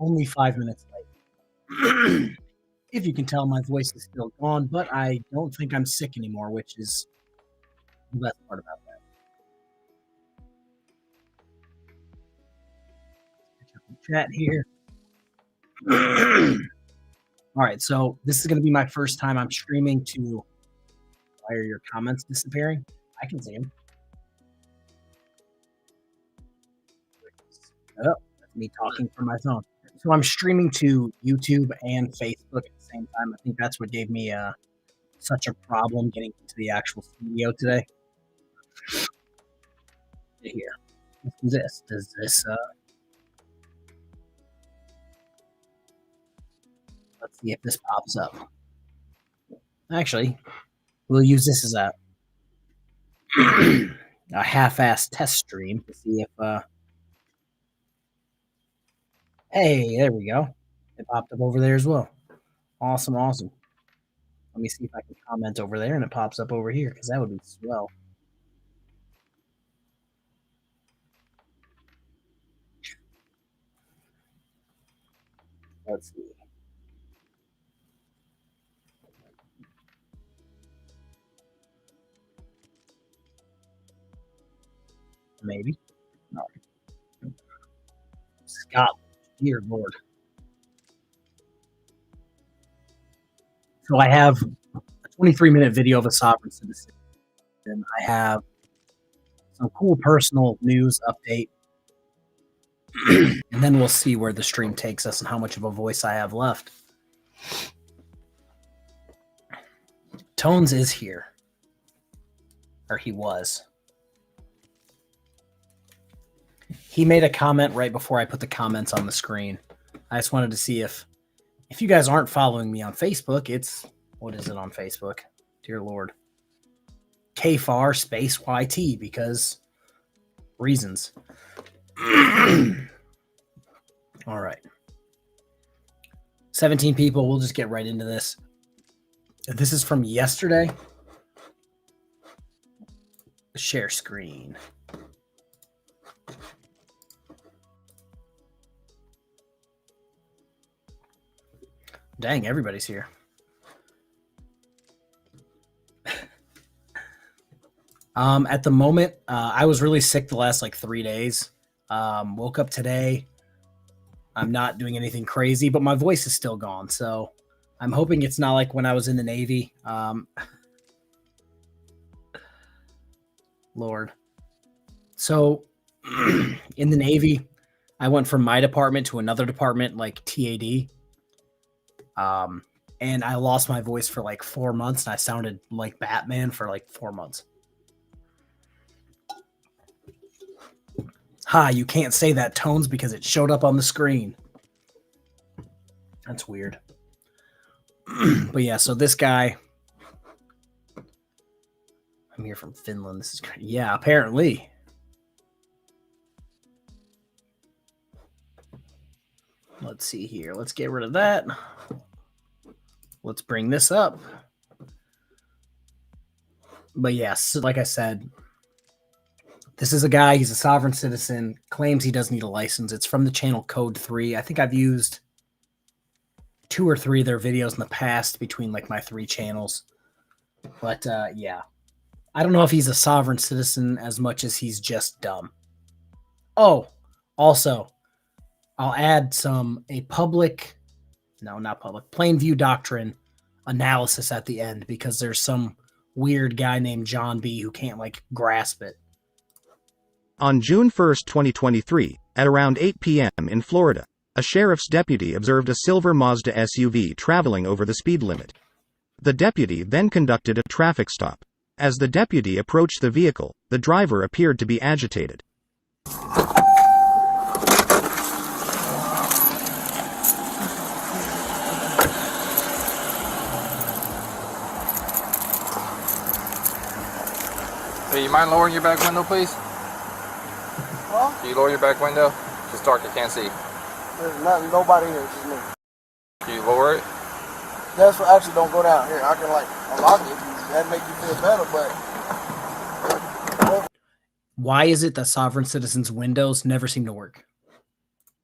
only 5 minutes late. If you can tell, my voice is still gone, but I don't think I'm sick anymore, which is the best part about that. Chat here. All right, so this is going to be my first time I'm streaming to. Why are your comments disappearing? I can see them. Oh, that's me talking from my phone. So I'm streaming to YouTube and Facebook at the same time. I think that's what gave me such a problem getting into the actual studio today. Here, let's do this. Does this? Let's see if this pops up. Actually, we'll use this as a a half-assed test stream to see if. Hey, there we go. It popped up over there as well. Awesome, awesome. Let me see if I can comment over there and it pops up over here because that would be swell. Let's see. Maybe. No. Scotland. Dear Lord. So I have a 23-minute video of a sovereign citizen. And I have some cool personal news update. And then we'll see where the stream takes us and how much of a voice I have left. Tones is here. Or he was. He made a comment right before I put the comments on the screen. I just wanted to see if you guys aren't following me on Facebook, it's, what is it on Facebook? Dear Lord. KFAR space YT because reasons. All right. 17 people. We'll just get right into this. This is from yesterday. Share screen. Dang, everybody's here. At the moment, I was really sick the last 3 days. Woke up today. I'm not doing anything crazy, but my voice is still gone. So I'm hoping it's not like when I was in the Navy. Lord. So in the Navy, I went from my department to another department, like TAD. And I lost my voice for 4 months, and I sounded like Batman for 4 months. Ha, you can't say that, Tones, because it showed up on the screen. That's weird. But yeah, so this guy, I'm here from Finland. This is crazy. Yeah, apparently. Let's see here. Let's get rid of that. Let's bring this up. But yes, like I said, this is a guy, he's a sovereign citizen, claims he doesn't need a license. It's from the channel Code 3. I think I've used 2 or 3 of their videos in the past between my 3 channels. But yeah, I don't know if he's a sovereign citizen as much as he's just dumb. Oh, also, I'll add plain view doctrine analysis at the end because there's some weird guy named John B who can't grasp it. On June 1, 2023, at around 8 p.m. in Florida, a sheriff's deputy observed a silver Mazda SUV traveling over the speed limit. The deputy then conducted a traffic stop. As the deputy approached the vehicle, the driver appeared to be agitated. Hey, you mind lowering your back window, please? Huh? Can you lower your back window? It's dark, I can't see. There's nobody here, just me. Can you lower it? That's what actually don't go down here. I can unlock it. That make you feel better, but why is it that sovereign citizens' windows never seem to work?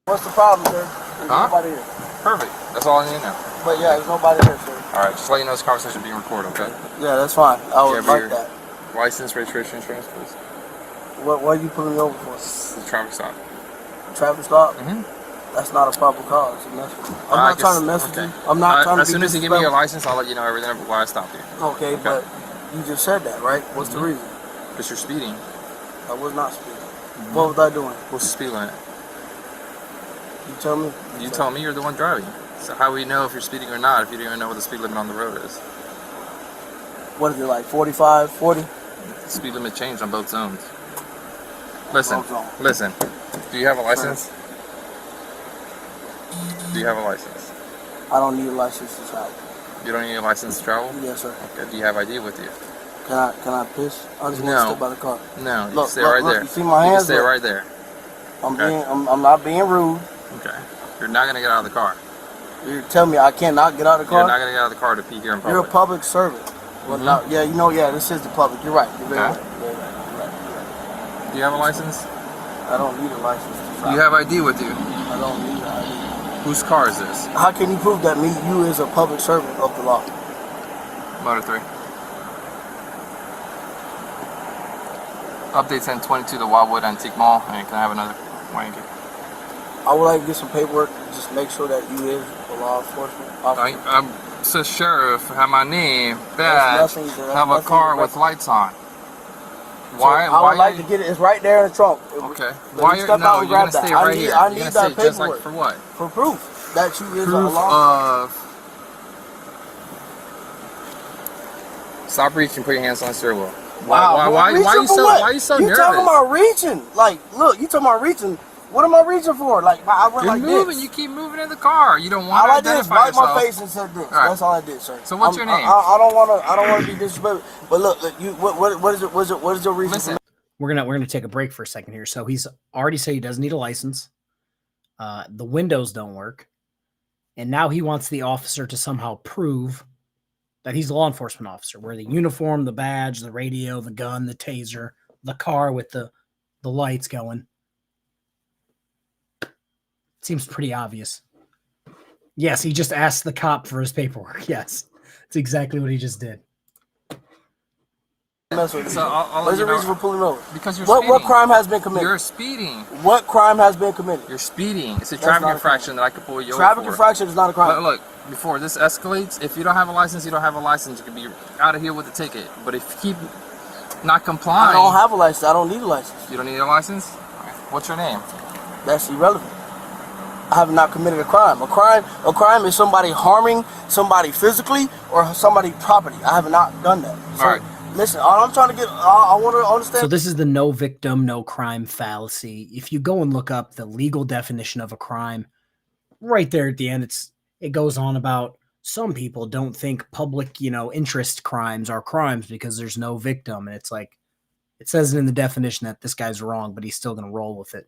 What's the problem, sir? There's Huh? nobody here. Perfect. That's all I need to know. But yeah, there's nobody here, sir. All right, just let you know this conversation is being recorded, okay? Yeah, that's fine. I would Yeah, like but that. License, registration, insurance, please. What are you pulling me over for? It's the traffic stop. Traffic stop? Mm-hmm. That's not a proper cause. I'm not trying to mess with you. I'm not trying to be As soon as you give me your disrespectful. license, I'll let you know everything about why I stopped you. Okay, but you just said that, right? What's the reason? Because you're speeding. I was not speeding. What was I doing? What's the speed limit? You tell me. You tell me, you're the one driving. So how will you know if you're speeding or not if you don't even know what the speed limit on the road is? What is it, like 45, 40? The speed limit changed on both zones. Listen, Both zones. listen. Do you have a license? Do you have a license? I don't need a license to travel. You don't need a license to travel? Yes, sir. Okay, do you have ID with you? Can I piss? I just want to No. step by the car. No, you Look, can stay look, right look, there. you see my You hands? can stay Look. right there. Okay. I'm not being rude. Okay. You're not gonna get out of the car. You're telling me I cannot get out of the car? You're not gonna get out of the car to pee here in public. You're a public servant. Well, no, yeah, you know, yeah, this is the public. You're right. You're very Okay. right. You're very right. You're right. You're right. Do you have a license? I don't need a license to Do travel. you have ID with you? I don't need an ID. Whose car is this? How can you prove that you is a public servant of the law? Motor 3. Update 1022 to Wildwood Antique Mall. And can I have another wanky? I would like to get some paperwork. Just make sure that you is a law enforcement officer. I'm the sheriff, have my name, That's badge, nothing, have a nothing car to with record. lights on. So Why? I would like are to get it. It's right there in the trunk. Okay. Let Why me you're step out and you're grab gonna stay that. right here. I You're need gonna that stay just like paperwork for what? for proof that you is a Proof law. of. Stop reaching. Put your hands on the steering wheel. Wow. Why you so? Why are you so nervous? You talking about reaching? Like, look, you talking about reaching? What am I reaching for? Like, I went You're like moving. this. You keep moving in the car. You don't want All to I did is identify wipe yourself. my face and said this. right. That's all I did, sir. So what's your name? I don't want to be disrespectful. But look, you what is it? What is your reason? Listen. For We're gonna take a break for a second here. So he's already said he doesn't need a license. The windows don't work, and now he wants the officer to somehow prove that he's a law enforcement officer, where the uniform, the badge, the radio, the gun, the taser, the car with the lights going. Seems pretty obvious. Yes, he just asked the cop for his paperwork. Yes, that's exactly what he just did. mess with you? So I'll What is let the you reason know. for pulling over? Because you're What speeding. crime has been committed? You're speeding. What crime has been committed? You're speeding. It's a That's traffic not a infraction that I could pull you Traffic over for. infraction is not a crime. Look, before this escalates, if you don't have a license, you don't have a license. You could be out of here with a ticket. But if you keep not complying, I don't have a license. I don't need a license. you don't need a license? What's your name? That's irrelevant. I have not committed a crime. A crime is somebody harming somebody physically or somebody property. I have not done that. So, All right. listen, all I'm trying to get, I want to understand. So this is the no victim, no crime fallacy. If you go and look up the legal definition of a crime, right there at the end, it goes on about some people don't think public, interest crimes are crimes because there's no victim. And it's like, it says it in the definition that this guy's wrong, but he's still going to roll with it.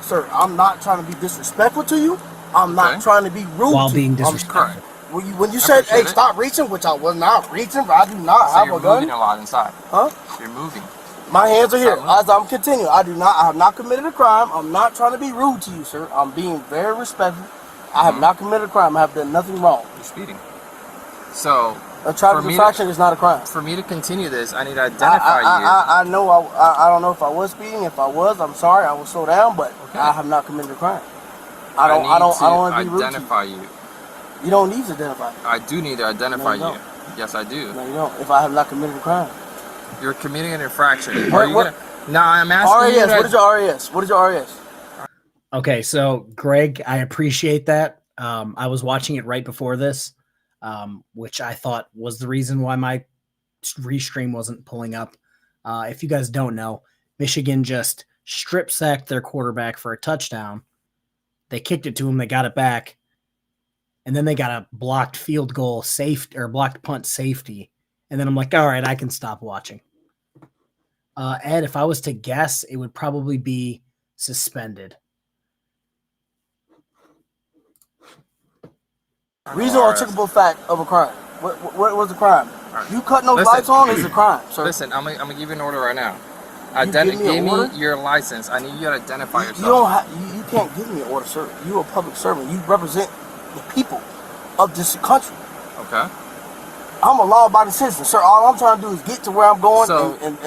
Sir, I'm not trying to be disrespectful to you. I'm not Okay. trying to be rude While to being you. disrespectful. When you said, appreciate hey, it. stop reaching, which I was not reaching, but I do not So have you're a gun. moving a lot inside. Huh? You're moving. My hands are here. Stop As I'm continuing, I have not committed a crime. I'm not trying to be rude to you, sir. I'm being very respectful. I have not committed a crime. I have done nothing wrong. You're speeding. So A traffic For me infraction is not a crime. for me to continue this, I need to identify you. I know. I don't know if I was speeding. If I was, I'm sorry. I will slow down, but Okay. I have not committed a crime. I don't want to be rude to identify you. you. You don't need to identify me. I do need to identify No, you you. don't. Yes, I do. No, you don't. If I have not committed a crime. You're committing an infraction. What- Are you what- gonna? Now I'm asking you. RAS. To, What is your RAS? What is your RAS? Okay, so Greg, I appreciate that. I was watching it right before this, which I thought was the reason why my restream wasn't pulling up. If you guys don't know, Michigan just strip sacked their quarterback for a touchdown. They kicked it to him, they got it back, and then they got a blocked field goal safety or blocked punt safety. And then I'm like, all right, I can stop watching. Ed, if I was to guess, it would probably be suspended. Reason or articulable fact of a crime. What was the crime? Alright. You cutting those Listen. lights on is a crime, sir. Listen, I'm gonna give you an order right now. give me an Give me order? your license. I need you to identify You yourself. don't have. You can't give me an order, sir. You're a public servant. You represent the people of this country. Okay. I'm a law-abiding citizen, sir. All I'm trying to do is get to where I'm going and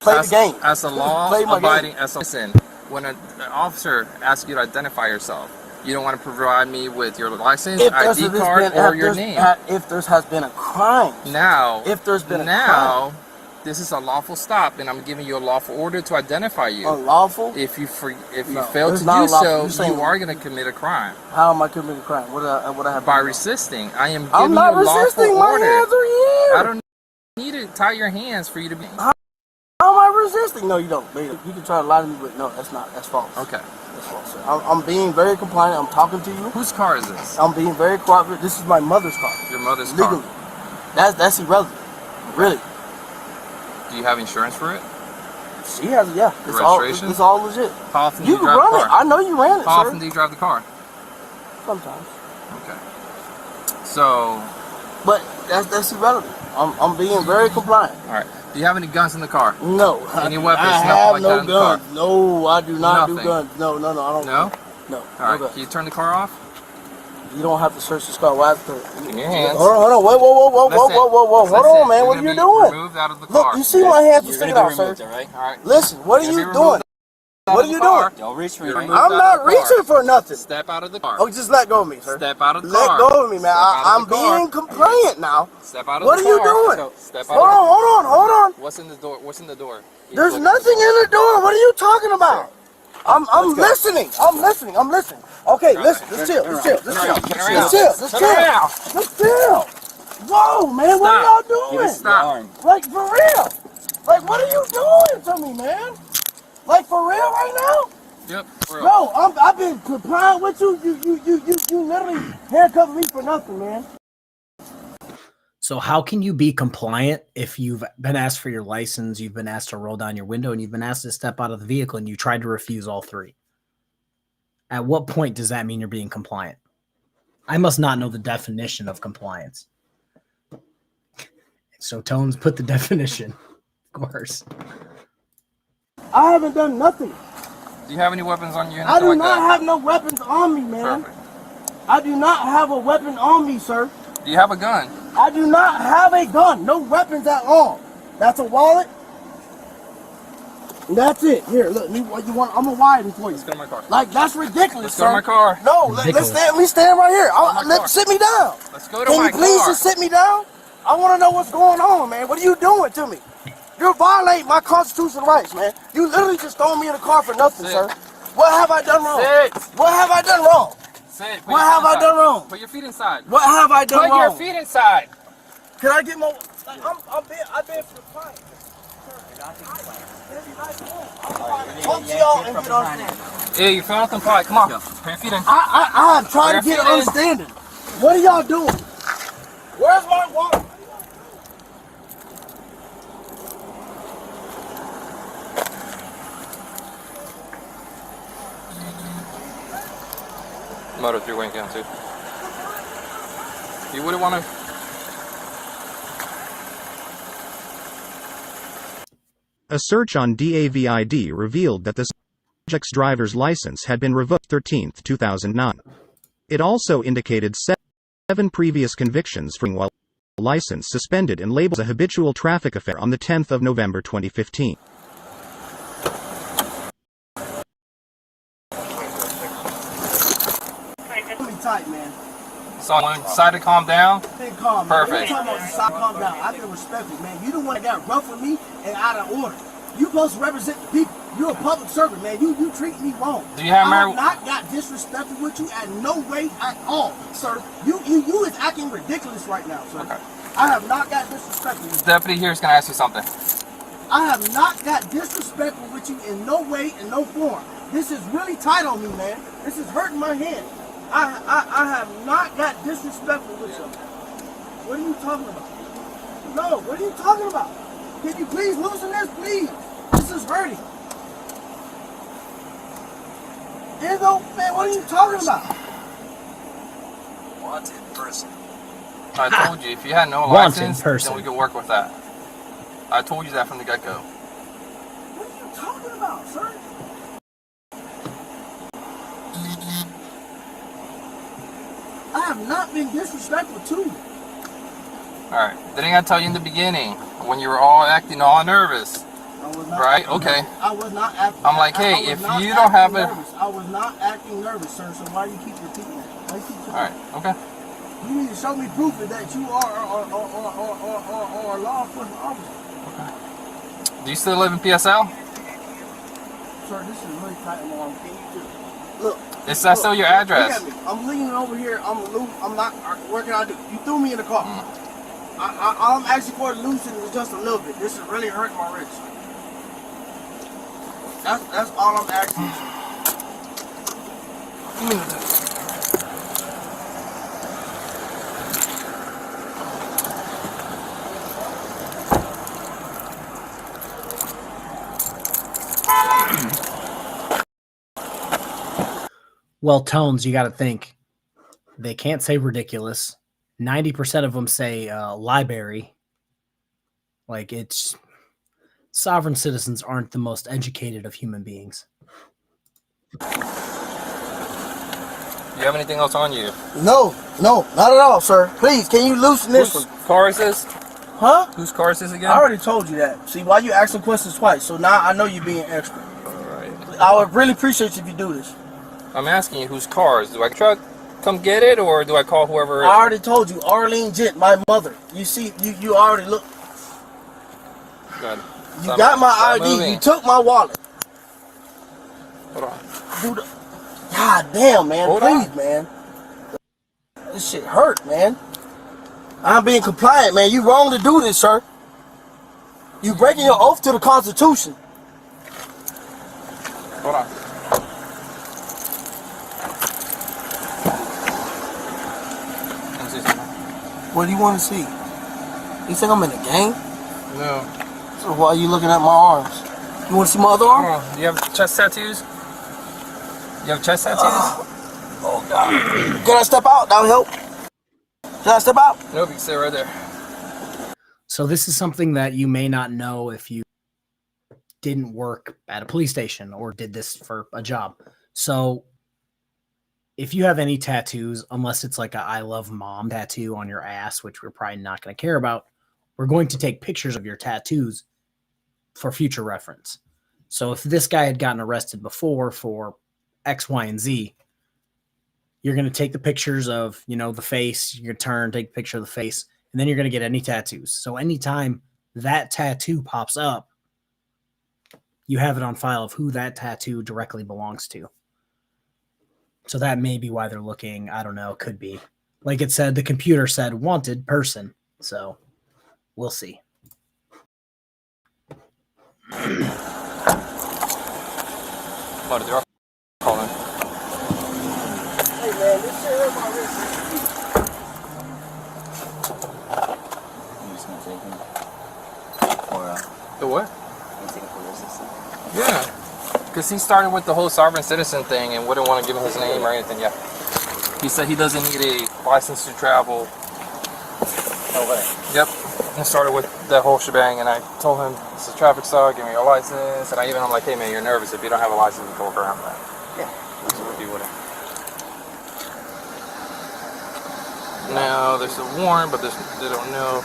play the game. As a law-abiding citizen, when an officer asks you to identify yourself, you don't want to provide me with your license, ID card, or your name. If there has been a crime. Now, if there's been a crime. This is a lawful stop, and I'm giving you a lawful order to identify you. Unlawful? If you fail to do so, you are going to commit a crime. How am I committing a crime? What I have? By resisting. I am giving I'm not you a lawful resisting. order. My hands are here. I don't need to tie your hands for you to be. How am I resisting? No, you don't. You can try to lie to me, but no, that's not. That's false. Okay. That's false, sir. I'm being very compliant. I'm talking to you. Whose car is this? I'm being very cooperative. This is my mother's car. Your mother's Legally. car. That's irrelevant. Really. Do you have insurance for it? She has, yeah. It's all legit. How often do you drive run the car? it. I know you ran it, How sir. often do you drive the car? Sometimes. Okay. So. But that's irrelevant. I'm being very compliant. All right. Do you have any guns in the car? No. Any weapons? I have no guns. No, I do not do guns. No, I don't. No? No. All right. Can you turn the car off? You don't have to search this car. Why have to? In your hands. Hold on. Whoa. Hold on, man. What are you doing? Removed out of the car. Look, you see my hands are sticking out, sir. All right. Listen, what are you doing? What are you doing? Don't reach for I'm not reaching for nothing. Step out of the car. Oh, just let go of me, sir. Step out of the car. Let go of me, man. I'm being compliant now. Step out of the car. What are you doing? Hold on. What's in the door? There's nothing in the door. What are you talking about? I'm listening. Okay, listen. Let's chill. Whoa, man. What are y'all doing? Stop. Like, for real. Like, what are you doing to me, man? Like, for real right now? Yep, for real. Bro, I've been compliant with you. You literally handcuffed me for nothing, man. So how can you be compliant if you've been asked for your license, you've been asked to roll down your window, and you've been asked to step out of the vehicle, and you tried to refuse all three? At what point does that mean you're being compliant? I must not know the definition of compliance. So Tones, put the definition, of course. I haven't done nothing. Do you have any weapons on you? I do not have no weapons on me, man. Perfect. I do not have a weapon on me, sir. Do you have a gun? I do not have a gun. No weapons at all. That's a wallet. And that's it. Here, look. What you want? I'm gonna wire this for you. Let's go to my car. Like, that's ridiculous, Let's sir. go to my car. No, let's stand right here. Sit me down. Let's go to my car. Can you please just sit me down? I want to know what's going on, man. What are you doing to me? You're violating my constitutional rights, man. You literally just thrown me in the car for nothing, sir. What have I done wrong? Sit. What have I done wrong? Sit. What have I done wrong? Put your feet inside. What have I done wrong? Put your feet inside. Can I get more? Like, I've been for the fight. Talk to y'all and get understanding. Yeah, you're feeling compliant. Come on. Put your feet in. I'm trying to get an understanding. What are y'all doing? Where's my wallet? Motor 3 wing down too. You wouldn't want to. A search on DAVID revealed that the subject's driver's license had been revoked 13th, 2009. It also indicated 7 previous convictions for while license suspended and labeled a habitual traffic affair on the 10th of November 2015. Tight, man. So on side to calm down? Calm, perfect. Man. Calm down. I've been respectful, man. You the one that got rough with me and out of order. You supposed to represent the people. You're a public servant, man. You treat me wrong. Do you have I have not got disrespectful with you at no way at all, sir. You is acting ridiculous right now, sir. Okay. I have not got disrespectful. This deputy here is going to ask you something. I have not got disrespectful with you in no way, in no form. This is really tight on me, man. This is hurting my hand. I have not got disrespectful with you. What are you talking about? No, what are you talking about? Can you please loosen this, please? This is hurting. Enzo, man, what are you talking about? Wanted person. I told you, if you had no license, then we could work with that. I told you that from the get-go. What are you talking about, sir? have not been disrespectful to you. Alright. Didn't I tell you in the beginning when you were all acting all nervous? I was not Right? Okay. I was not acting. I'm like, hey, if you don't have a... I was not acting nervous, sir. So why do you keep repeating that? Why you keep saying Alright, okay. You need to show me proof that you are a law enforcement officer. Do you still live in PSL? Sir, this is really tight and long. Can you just look? Is that still your address? Look at me. I'm leaning over here. I'm not. What can I do? You threw me in the car. All I'm asking for to loosen is just a little bit. This is really hurting my wrist. That's all I'm asking. Give me the. Well, tones, you got to think. They can't say ridiculous. 90% of them say library. Like, it's... Sovereign citizens aren't the most educated of human beings. Do you have anything else on you? No, not at all, sir. Please, can you loosen this Whose one? car is this? Huh? Whose car is this again? I already told you that. See, why you asking questions twice? So now I know you're being extra. Alright. I would really appreciate you if you do this. I'm asking you whose car is. Do I try to come get it or do I call whoever it is? I already told you, Arlene Jent, my mother. You see, you already look. Good. You got my ID. Moving. You took my wallet. Hold on. Dude, God damn, man. Hold Please, on. man. This shit hurt, man. I'm being compliant, man. You wrong to do this, sir. You breaking your oath to the Constitution. Hold on. Let me see something. What do you want to see? You think I'm in a gang? No. So why are you looking at my arms? You want to see my other arm? Hold on. Do you have chest tattoos? You have chest tattoos? Oh, God. Can I step out? That'll help. Can I step out? Nope, you can stay right there. So this is something that you may not know if you didn't work at a police station or did this for a job. So if you have any tattoos, unless it's like a I love mom tattoo on your ass, which we're probably not going to care about, we're going to take pictures of your tattoos for future reference. So if this guy had gotten arrested before for X, Y, and Z, you're going to take the pictures of, you know, the face, you're going to turn, take a picture of the face, and then you're going to get any tattoos. So anytime that tattoo pops up, you have it on file of who that tattoo directly belongs to. So that may be why they're looking. I don't know. Could be. Like it said, the computer said wanted person. So we'll see. What is your calling? Hey, man, this shit hurt my wrist. You just gonna take him? Or, The what? you take him for resistance? Yeah. Because he started with the whole sovereign citizen thing and wouldn't want to give him his name or anything. Yeah. He said he doesn't need a license to travel. Oh, right. Yep. He started with that whole shebang, and I told him it's a traffic stop, give me your license. And I'm like, hey man, you're nervous. If you don't have a license, you can walk around that. Yeah. So we'll be with him. Now there's a warrant, but they don't know.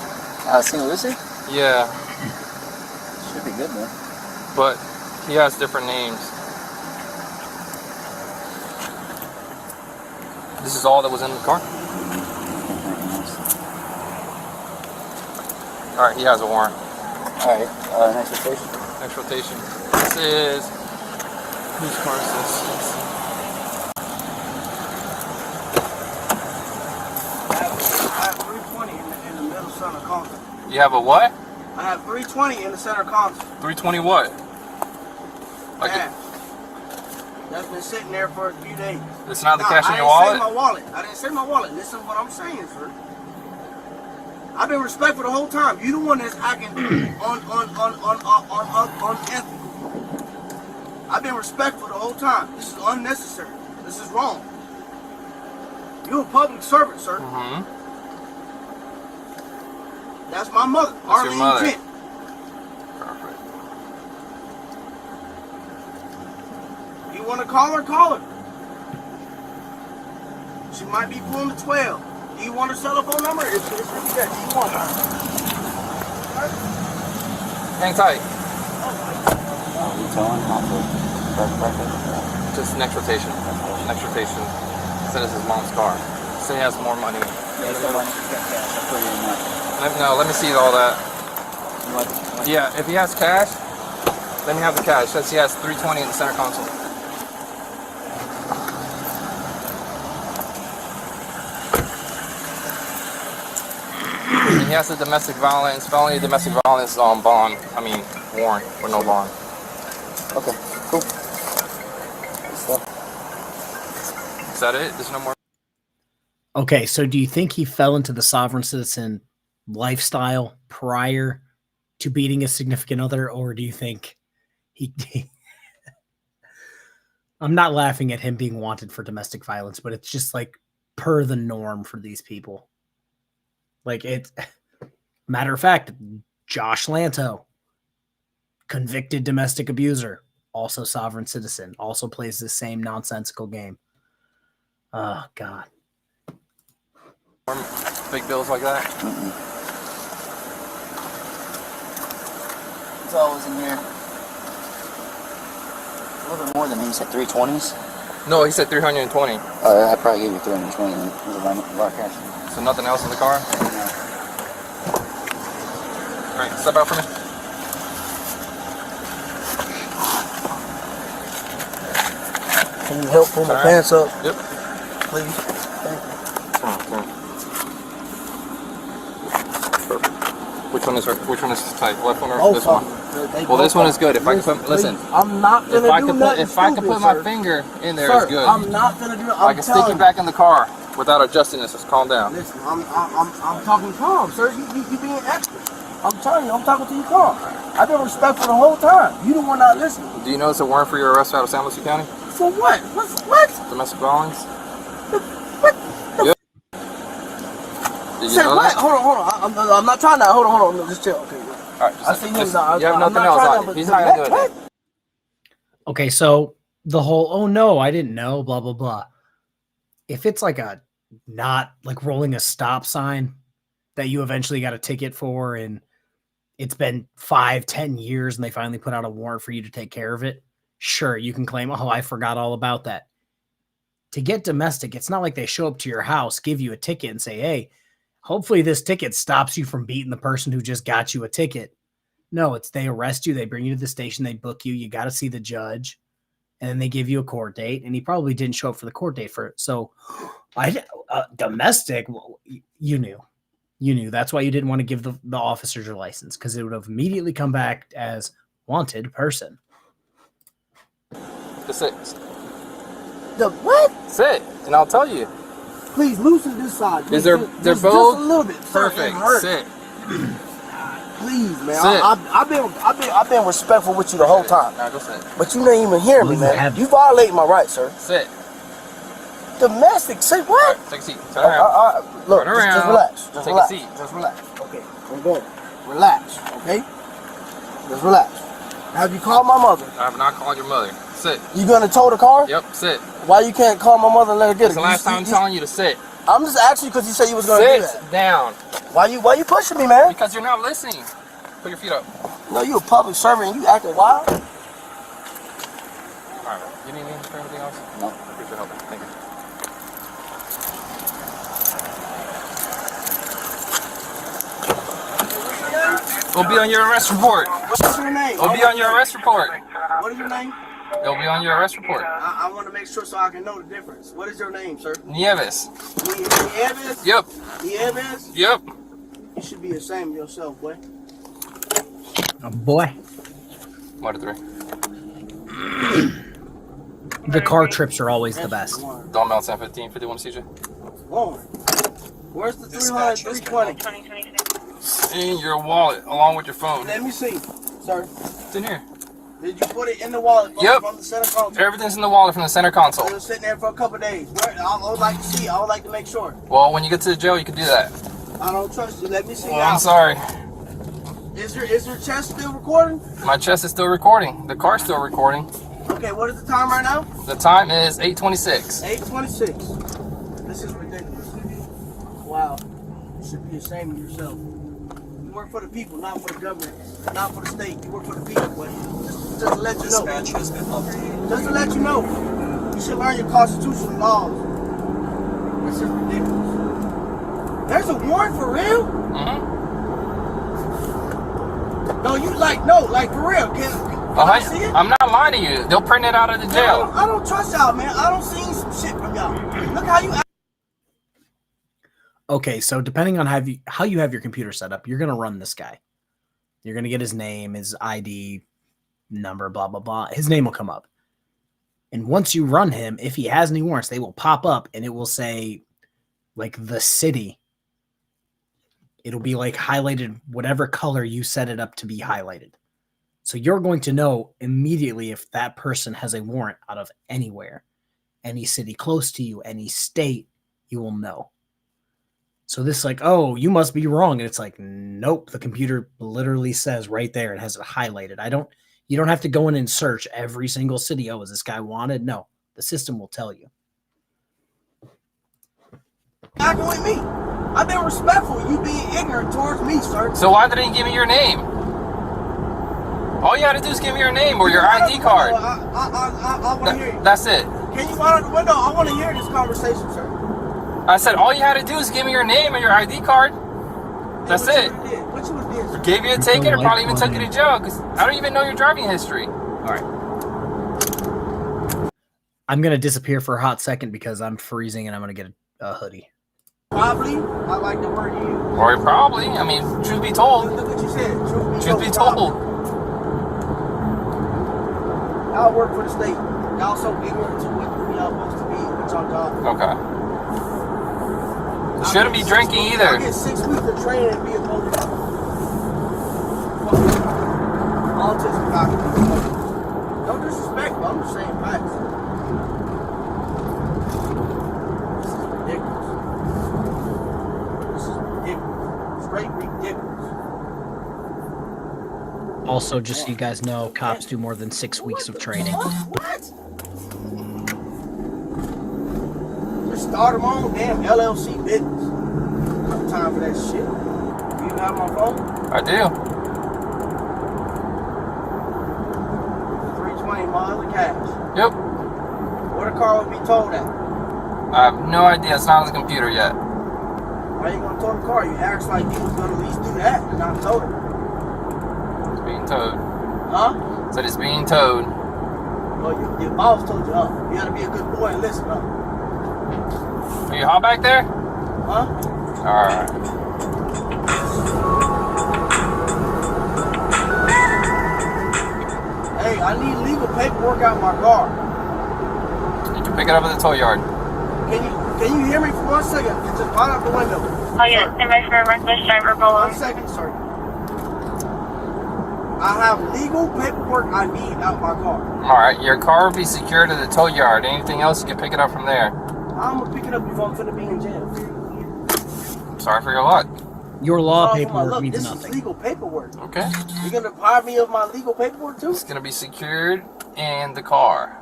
St. Lucie? Yeah, Should be good, man. but he has different names. This is all that was in the car? Alright, he has a warrant. Alright, next rotation. Next rotation. This is... Whose car is this? Let's see. I have 320 in the middle center console. You have a what? I have 320 in the center console. 320 what? Like Cash. That's been sitting there for a few days. it's not the Nah, cash in your I didn't say wallet? my wallet. I didn't say my wallet. Listen to what I'm saying, sir. I've been respectful the whole time. You the one that's acting unethical. I've been respectful the whole time. This is unnecessary. This is wrong. You're a public servant, sir. Mm-hmm. That's my mother, That's your Arlene mother. Jent. Perfect. You want to call her? Call her. She might be pulling the 12. Do you want her cell phone number? It's really good. Do you want her? Hang tight. Oh, you telling how to perfect? Just next rotation. Next rotation. Said it's his mom's car. Say he has more money. Yeah, so when you get cash, I'll put it in there. No, let me see all that. What? Yeah, if he has cash, let me have the cash. Says he has 320 in the center console. And he has the domestic violence. Felony domestic violence on bond. I mean, warrant or no bond. Okay, cool. So, Is that it? There's no more. Okay, so do you think he fell into the sovereign citizen lifestyle prior to beating a significant other, or do you think he I'm not laughing at him being wanted for domestic violence, but it's just like per the norm for these people. Like, it's matter of fact, Josh Lanto, convicted domestic abuser, also sovereign citizen, also plays the same nonsensical game. Oh God. Big bills like that? it's always in here. A little bit more than me. You said 320s? No, he said 320. I probably gave you 320 then. It was a lot of cash. So nothing else in the car? No. Alright, step out for me. Can you help pull my pants up, Yep. please? Thank you. Come on. Perfect. Which one is tight? Left one or this one? Well, this one is good. If I can put, listen. I'm not gonna If I can put my finger in there, sir, it's good. I'm not gonna do it. I can stick you back in the car without adjusting this. Just calm down. Listen, I'm talking calm, sir. You being extra. I'm telling you, I'm talking to you calm. I've been respectful the whole time. You the one not listening. Do you know it's a warrant for your arrest out of San Luis County? For what? What? Domestic violence? What? Yep. Did you Say know what? that? Hold on. I'm not trying to. Hold on. No, just chill. Okay. All right, I see him now. you have I'm nothing not else trying on to, you. He's not gonna do what? it. Okay, so the whole, oh no, I didn't know, blah, blah, blah. If it's like a not like rolling a stop sign that you eventually got a ticket for and it's been 5-10 years and they finally put out a warrant for you to take care of it, sure, you can claim, oh, I forgot all about that. To get domestic, it's not like they show up to your house, give you a ticket and say, hey, hopefully this ticket stops you from beating the person who just got you a ticket. No, it's they arrest you, they bring you to the station, they book you, you got to see the judge, and then they give you a court date, and he probably didn't show up for the court date for it. So domestic, well, you knew. That's why you didn't want to give the officers your license, because it would have immediately come back as wanted person. Just sit. The what? Sit, and I'll tell you. Please loosen this side. Is they're just both a little bit. Sir, perfect? it hurt. Sit. Please, man. Sit. I've been respectful with you the whole time. Now go sit. But you didn't even hear me, man. You violated my rights, sir. Sit. Domestic, say what? Take a seat. Turn around. Look, Turn around. just relax. Just Take relax. a seat. Just relax. Okay, I'm going. Relax, okay? Just relax. Have you called my mother? I have not called your mother. Sit. You gonna tow the car? Yep, sit. Why you can't call my mother and let her get It's it? the last time I'm telling you to sit. I'm just asking you because you said you was gonna do that. Sit down. Why you pushing me, man? Because you're not listening. Put your feet up. No, you a public servant and you acting wild. Alright, you need me for anything else? No. Appreciate your help. Thank you. It'll be on your arrest report. What's your name? It'll be on your arrest report. What is your name? It'll be on your arrest report. I want to make sure so I can know the difference. What is your name, sir? Nieves. Nieves? Yep. Nieves? Yep. You should be ashamed of yourself, boy. Oh, boy. 1 to 3. The car trips are always the best. Don't melt 1015, 51 CJ. Lauren, where's the 300, 320? In your wallet, along with your phone. Let me see, sir. It's in here. Did you put it in the wallet from the center console? Everything's in the wallet from the center console. It was sitting there for a couple of days. I would like to see. I would like to make sure. Well, when you get to the jail, you can do that. I don't trust you. Let me see. Well, I'm sorry. Is your chest still recording? My chest is still recording. The car's still recording. Okay, what is the time right now? The time is 8:26. 8:26. This is ridiculous. Wow. You should be ashamed of yourself. You work for the people, not for the government, not for the state. You work for the people, but just to let you know. Dispatch has been updated. Just to let you know, you should learn your constitutional laws. This is ridiculous. There's a warrant for real? Mm-hmm. No, you like for real. Can I see it? I'm not lying to you. They'll print it out of the jail. I don't trust y'all, man. I don't see some shit from y'all. Look how you act. Okay, so depending on how you have your computer set up, you're going to run this guy. You're going to get his name, his ID number, blah, blah, blah. His name will come up. And once you run him, if he has any warrants, they will pop up and it will say, like, the city. It'll be, like, highlighted whatever color you set it up to be highlighted. So you're going to know immediately if that person has a warrant out of anywhere. Any city close to you, any state, you will know. So this is like, oh, you must be wrong. And it's like, nope, the computer literally says right there, it has it highlighted. You don't have to go in and search every single city. Oh, is this guy wanted? No, the system will tell you. Acting with me. I've been respectful. You being ignorant towards me, sir. So why didn't you give me your name? All you had to do is give me your name or your ID card. I want to hear you. That's it. Can you run out the window? I want to hear this conversation, sir. I said all you had to do is give me your name and your ID card. That's it. What you did, sir? Gave you a ticket or probably even took you to jail because I don't even know your driving history. All right. I'm going to disappear for a hot second because I'm freezing and I'm going to get a hoodie. Probably. I like the word you use. Or probably. I mean, truth be told. Look what you said. Truth be told. Y'all work for the state. Y'all so ignorant to what y'all supposed to be with y'all job. Okay. You shouldn't be drinking either. I get 6 weeks of training and be a police officer. Autism doctor. No disrespect, but I'm just saying facts. This is ridiculous. This is ridiculous. Straight ridiculous. Also, just so you guys know, cops do more than 6 weeks of training. What? Just start my own damn LLC business. No time for that shit. You have my phone? I do. 320 miles of cash. Yep. Where the car would be towed at? I have no idea. It's not on the computer yet. Why you gonna tow the car? You asked like you was gonna at least do that and not tow it. It's being towed. Huh? Said it's being towed. Well, your boss told you, huh? You gotta be a good boy and listen, huh? Are you hot back there? Huh? Alright. Hey, I need legal paperwork out my car. You can pick it up at the tow yard. Can you hear me for 1 second? Just right out the window. Oh yeah, stand by for a reckless driver below. 1 second, sir. I have legal paperwork I need out my car. Alright, your car will be secured at the tow yard. Anything else, you can pick it up from there. I'm gonna pick it up if I'm finna be in jail. Sorry for your luck. Your law Oh, paperwork look, means this nothing. is legal paperwork. Okay. You're gonna deprive me of my legal paperwork too? It's gonna be secured in the car.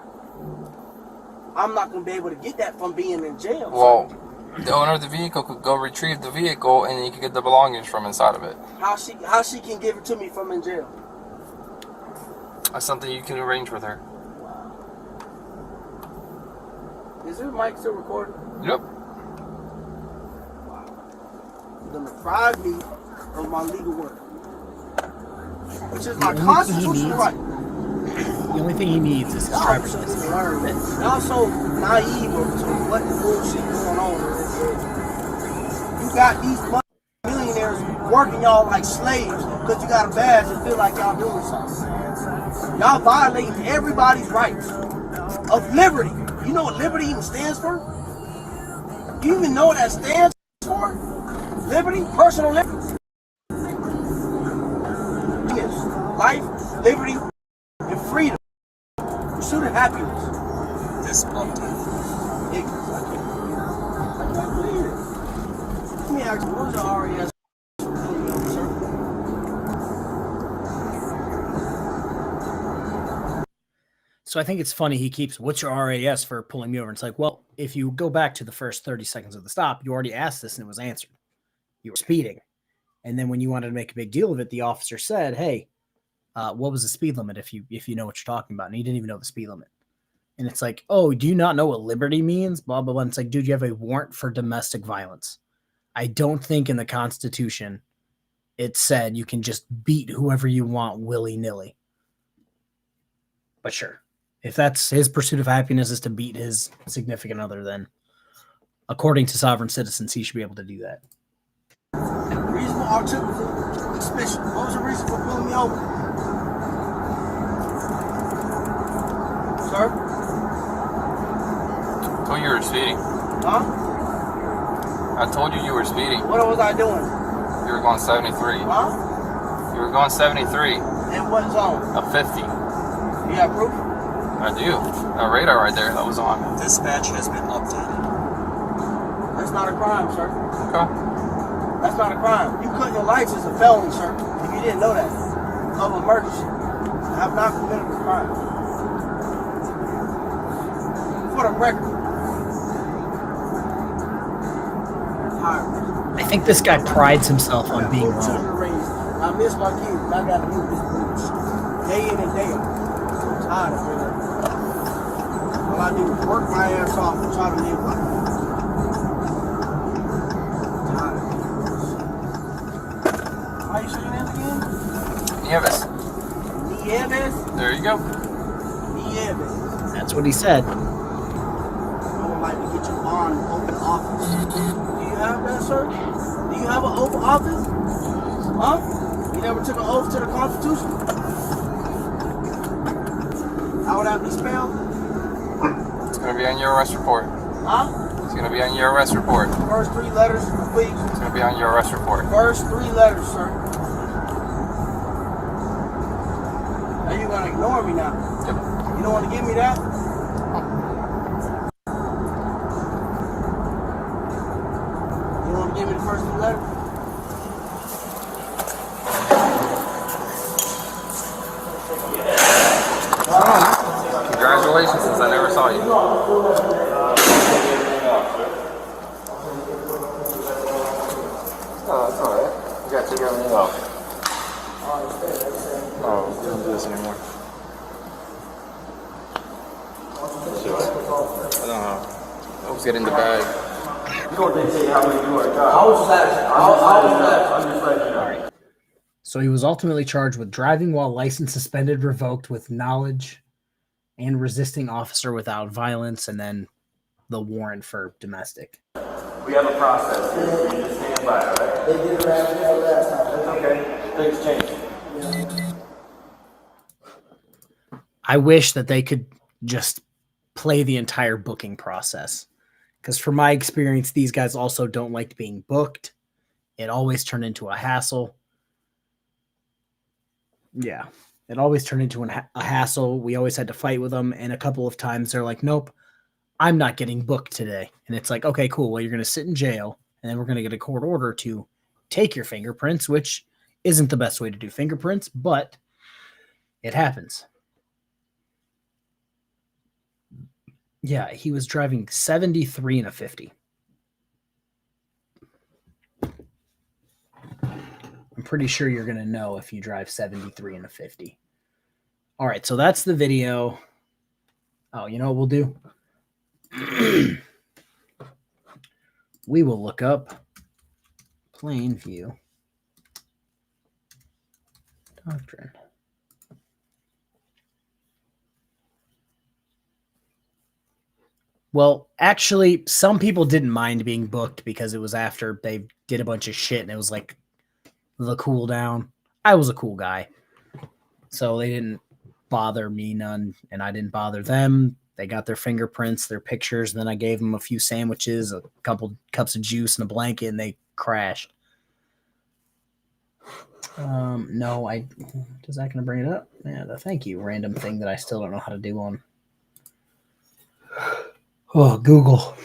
I'm not gonna be able to get that from being in jail. Well, the owner of the vehicle could go retrieve the vehicle and you could get the belongings from inside of it. How she can give it to me from in jail? That's something you can arrange with her. Is this mic still recording? Yep. You're gonna deprive me of my legal work, which is my constitutional right. The only thing he needs is his driver's license. Y'all so naive to what the bullshit going on. You got these millionaires working y'all like slaves because you got a badge and feel like y'all doing something. Y'all violating everybody's rights of liberty. You know what liberty even stands for? Do you even know what that stands for? Liberty, personal liberty. Yes, life, liberty, and freedom. Pursuit of happiness. This month. Ignorance. I can't believe it. Let me ask you, what was your RAS? So I think it's funny he keeps, what's your RAS for pulling me over? It's like, well, if you go back to the first 30 seconds of the stop, you already asked this and it was answered. You were speeding. And then when you wanted to make a big deal of it, the officer said, hey, what was the speed limit if you know what you're talking about? And he didn't even know the speed limit. And it's like, oh, do you not know what liberty means? Blah, blah, blah. And it's like, dude, you have a warrant for domestic violence. I don't think in the Constitution it said you can just beat whoever you want willy-nilly. But sure. If that's his pursuit of happiness is to beat his significant other, then according to sovereign citizens, he should be able to do that. Reasonable articulable suspicion. What was the reason for pulling me over? Sir? I told you you were speeding. Huh? I told you you were speeding. What was I doing? You were going 73. Huh? You were going 73. In what zone? A 50. You have proof? I do. That radar right there, that was on. Dispatch has been updated. That's not a crime, sir. Okay. That's not a crime. You cutting your lights is a felony, sir. If you didn't know that. Of emergency. I have not committed a crime. For the record. I think this guy prides himself on being wrong. Children raised. I miss my kids. I got to do this bullshit. Day in and day out. I'm tired of it. All I do is work my ass off and try to live life. How you say your name again? Nieves. Nieves? There you go. Nieves. That's what he said. I would like to get your bond open office. Do you have that, sir? Do you have an open office? Huh? You never took an oath to the Constitution? How would that be spelled? It's going to be on your arrest report. Huh? It's going to be on your arrest report. First three letters, please. It's going to be on your arrest report. First three letters, sir. Now you're going to ignore me now. Yep. You don't want to give me that? You don't want to give me the first three letters? Congratulations, since I never saw you. Oh, that's alright. You got to take everything off. Oh, we don't do this anymore. I don't know. I was getting the bag. So he was ultimately charged with driving while license suspended, revoked with knowledge, and resisting officer without violence, and then the warrant for domestic. We have a process. You just stand by, right? They did it last time. Okay. Things change. I wish that they could just play the entire booking process. Because from my experience, these guys also don't like being booked. It always turned into a hassle. Yeah, it always turned into a hassle. We always had to fight with them. And a couple of times they're like, nope, I'm not getting booked today. And it's like, okay, cool. Well, you're going to sit in jail. And then we're going to get a court order to take your fingerprints, which isn't the best way to do fingerprints, but it happens. Yeah, he was driving 73 and a 50. I'm pretty sure you're going to know if you drive 73 and a 50. All right, so that's the video. Oh, you know what we'll do? We will look up plain view doctrine. Well, actually, some people didn't mind being booked because it was after they did a bunch of shit and it was like the cool down. I was a cool guy. So they didn't bother me none, and I didn't bother them. They got their fingerprints, their pictures, and then I gave them a few sandwiches, a couple cups of juice, and a blanket, and they crashed. No, is that going to bring it up? Yeah, thank you, random thing that I still don't know how to do on. Oh, Google.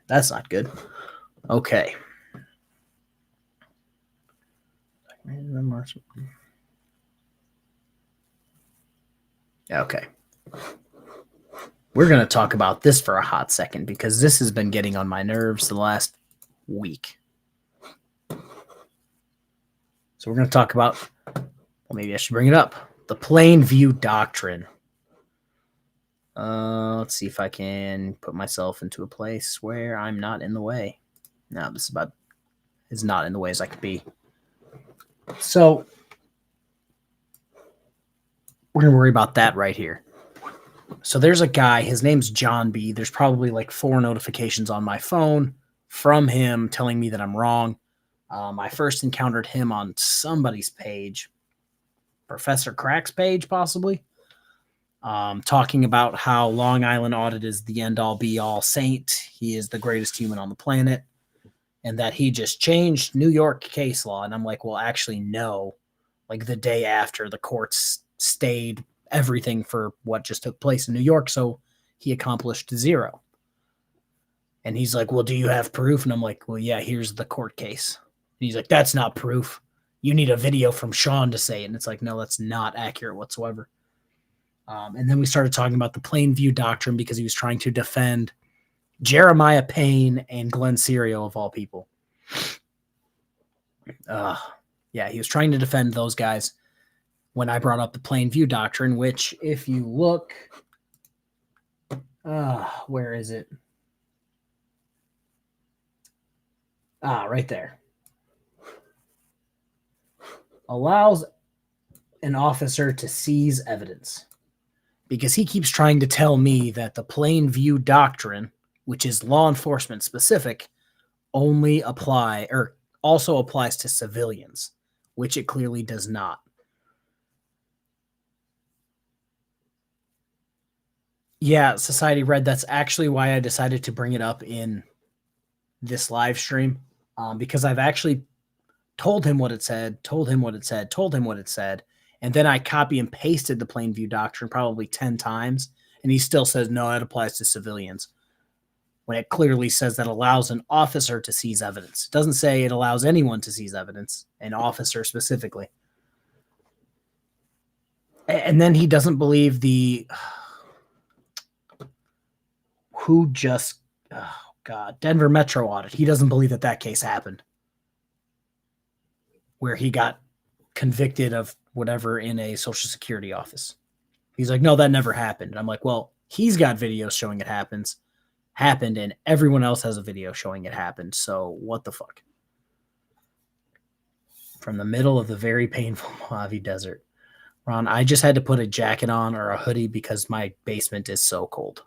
That's not good. Okay. Okay. We're going to talk about this for a hot second because this has been getting on my nerves the last week. So we're going to talk about, well, maybe I should bring it up, the plain view doctrine. Let's see if I can put myself into a place where I'm not in the way. No, this is about as not in the way as I could be. So we're going to worry about that right here. So there's a guy, his name's John B. There's probably like 4 notifications on my phone from him telling me that I'm wrong. I first encountered him on somebody's page, Professor Crack's page, possibly, talking about how Long Island Audit is the end-all, be-all saint. He is the greatest human on the planet, and that he just changed New York case law. And I'm like, well, actually, no. Like the day after, the courts stayed everything for what just took place in New York, so he accomplished 0. And he's like, well, do you have proof? And I'm like, well, yeah, here's the court case. And he's like, that's not proof. You need a video from Sean to say it. And it's like, no, that's not accurate whatsoever. And then we started talking about the plain view doctrine because he was trying to defend Jeremiah Payne and Glenn Serio, of all people. Yeah, he was trying to defend those guys when I brought up the plain view doctrine, which if you look, where is it? Right there. Allows an officer to seize evidence. Because he keeps trying to tell me that the plain view doctrine, which is law enforcement specific, only also applies to civilians, which it clearly does not. Yeah, Society Red, that's actually why I decided to bring it up in this live stream, because I've actually told him what it said, and then I copy and pasted the plain view doctrine probably 10 times, and he still says, no, that applies to civilians, when it clearly says that allows an officer to seize evidence. It doesn't say it allows anyone to seize evidence, an officer specifically. And then he doesn't believe Denver Metro audit. He doesn't believe that case happened, where he got convicted of whatever in a Social Security office. He's like, no, that never happened. And I'm like, well, he's got videos showing it happened, and everyone else has a video showing it happened. So what the fuck? From the middle of the very painful Mojave Desert. Ron, I just had to put a jacket on or a hoodie because my basement is so cold.